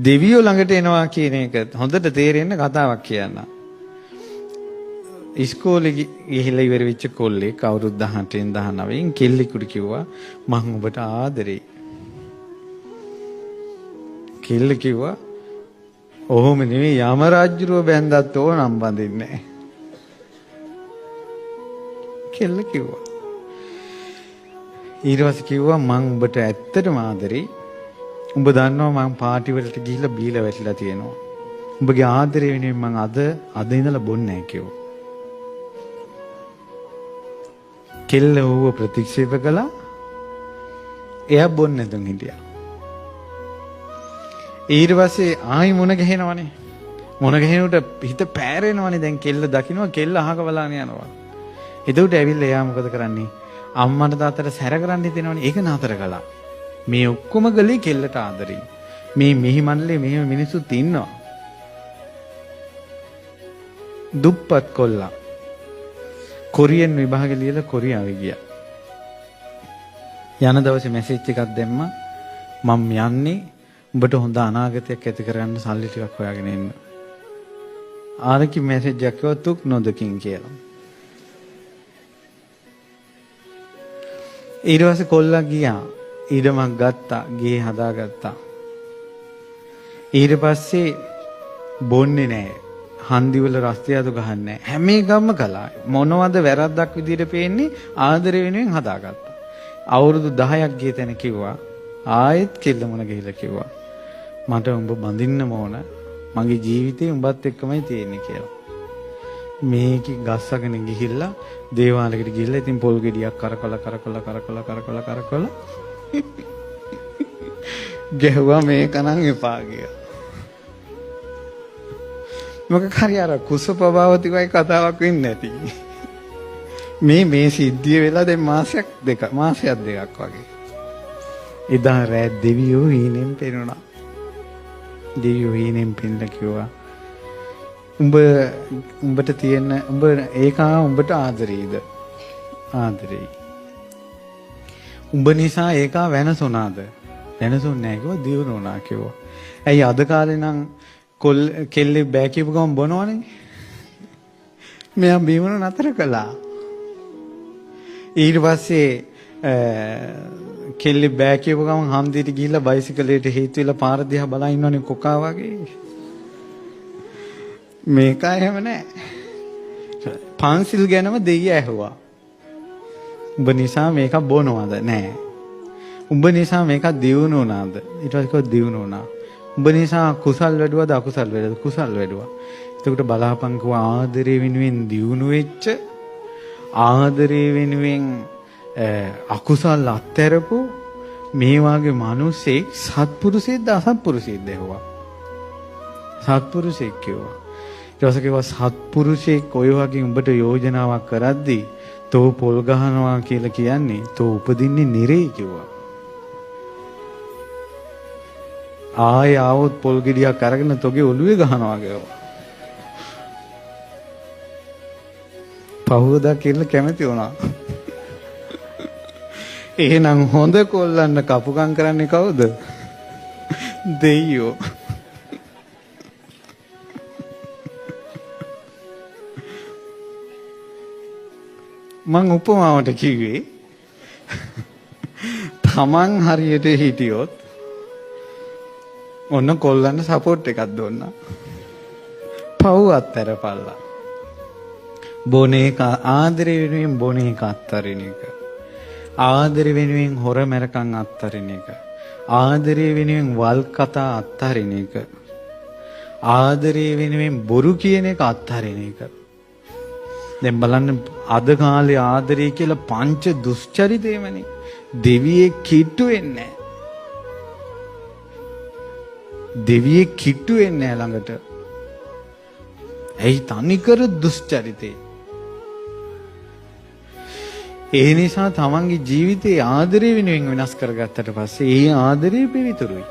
දෙවියෝ ළඟට එනවා කියන එක හොඳට තේරෙන්න කතාවක් කියන්න. ඉස්කෝලේ ගිහිල්ලා ඉවර වෙච්ච කොල්ලෙක් අවුරුදු 18න් 19න් කෙල්ලෙකුට කිව්වා මං ඔබට ආදරෙයි. කෙල්ල කිව්වා ඔහොම නෙවෙයි යම රාජ්‍යරුව බැන්දත් ඕනම් බඳින්නේ නැහැ. කෙල්ල කිව්වා. ඊට පස්සේ කිව්වා මං ඔබට ඇත්තටම ආදරෙයි. උඹ දන්නවා මං පාටි වලට ගිහිල්ලා බීලා වැටිලා තියෙනවා. උඹගේ ආදරය වෙනුවෙන් මං අද ඉඳලා බොන්නේ නැහැ කිව්වා. කෙල්ල ඌව ප්‍රතික්ෂේප කළා. එයා බොන්නේ නැතුන් හිටියා. ඊට පස්සේ ආයි මොන ගහනවනේ. මොන ගහනකොට හිත පෑරෙනවනේ. දැන් කෙල්ල දකින්නවා කෙල්ල අහක බලාන යනවා. එතකොට ඇවිල්ලා එයා මොකද කරන්නේ? අම්මට තාත්තට සැර කරන්න හිතෙනවනේ. ඒක නතර කළා. මේ ඔක්කොම ගලේ කෙල්ලට ආදරෙයි. මේ මිහි මණ්ඩලේ මෙහෙම මිනිස්සුත් ඉන්නවා. දුප්පත් කොල්ලා කොරියන් විභාගෙ ලියලා කොරියාවේ ගියා. යන දවසේ මැසේජ් එකක් දැම්මා මම යන්නේ උඹට හොඳ අනාගතයක් ඇති කරගන්න සල්ලි ටිකක් හොයාගෙන එන්න. ආරකි මැසේජ් එකක් තුක් නොදකින් කියලා. ඊට පස්සේ කොල්ලා ගියා. ඊඩමක් ගත්තා. ගේ හදාගත්තා. ඊට පස්සේ බොන්නේ නැහැ. හන්දි වල රස්තියාදු ගහන්නේ නැහැ. හැම එකක්ම කළා. මොනවද වැරද්දක් විදියට පේන්නේ ආදරය වෙනුවෙන් හදාගත්තා. අවුරුදු 10ක් ගිය තැන කිව්වා ආයෙත් කෙල්ල මොන ගිහිල්ලා කිව්වා මට උඹ බඳින්නම ඕන. මගේ ජීවිතේ උඹත් එක්කමයි තියෙන්නේ කියලා. මේක ගස්සගෙන ගිහිල්ලා දේවාලයකට ගිහිල්ලා ඉතින් පොල් ගෙඩියක් කරකල ගැහුවා මේක නම් එපා ගියා. මොකක් හරි අර කුසපභාවතිකයි කතාවක් වෙන්නේ නැති. මේ සිද්ධිය වෙලා දැන් මාසයක් දෙකක් වගේ. එදා රෑ දෙවියෝ හීනෙන් පෙනුණා. දෙවියෝ හීනෙන් පෙන්ලා කිව්වා උඹට තියෙන උඹට ආදරෙයිද? ආදරෙයි. උඹ නිසා ඒකා වෙනසුණාද? වෙනසුන්නේ නැහැ කිව්වා. දියුණු වුණා කිව්වා. ඇයි අද කාලේ නම් කෙල්ලේ බෑ කියපු ගමන් බොනවනේ. මෙයා බීමන නතර කළා. ඊට පස්සේ කෙල්ලේ බෑ කියපු ගමන් හන්දියට ගිහිල්ලා බයිසිකලයට හේතු වෙලා පාර දිහා බලා ඉන්නවනේ කොකා වගේ. මේක එහෙම නැහැ. පන්සිල් ගැනම දෙයිය ඇහුවා. උඹ නිසා මේක බොනවද? නැහැ. උඹ නිසා මේක දියුණු වුණාද? ඊට පස්සේ කිව්වා දියුණු වුණා. උඹ නිසා කුසල් වැඩුවද අකුසල් වැඩුවද? කුසල් වැඩුවා. එතකොට බලාපන් කිව්වා ආදරේ වෙනුවෙන් දියුණු වෙච්ච ආදරේ වෙනුවෙන් අකුසල් අත්හැරපු මේ වාගේ මිනිස්සෙක් සත්පුරුෂයෙක්ද අසත්පුරුෂයෙක්ද ඇහුවා. සත්පුරුෂයෙක් කිව්වා. ඊට පස්සේ කිව්වා සත්පුරුෂයෙක් ඔය වගේ උඹට යෝජනාවක් කරද්දී තෝ පොල් ගහනවා කියලා කියන්නේ තෝ උපදින්නේ නිරේ කිව්වා. ආයෙ ආවොත් පොල් ගෙඩියක් අරගෙන තෝගේ ඔළුවේ ගහනවා කිව්වා. පහුවදා කියලා කැමති වුණා. එහෙනම් හොඳ කොල්ලන්න කපුකම් කරන්නේ කවුද? දෙයියෝ. මං උපමාවට කිව්වේ තමන් හරියට හිටියොත් ඔන්න කොල්ලන්න සපෝට් එකක් දුන්නා. පව් අත්තරපල්ලා. බොනේ ආදරය වෙනුවෙන් බොනේ එක අත්තරින එක. ආදරය වෙනුවෙන් හොර මරකම් අත්තරින එක. ආදරය වෙනුවෙන් වල් කතා අත්තරින එක. ආදරය වෙනුවෙන් බොරු කියන එක අත්තරින එක. දැන් බලන්න අද කාලේ ආදරය කියලා පංච දුස්චරිතේමනේ. දෙවියෙක් කිට්ටු වෙන්නේ නැහැ. දෙවියෙක් කිට්ටු වෙන්නේ නැහැ ළඟට. ඇයි තනිකර දුස්චරිතේ. ඒ නිසා තමන්ගේ ජීවිතේ ආදරය වෙනුවෙන් වෙනස් කරගත්තට පස්සේ ඒ ආදරය පිවිතුරුයි.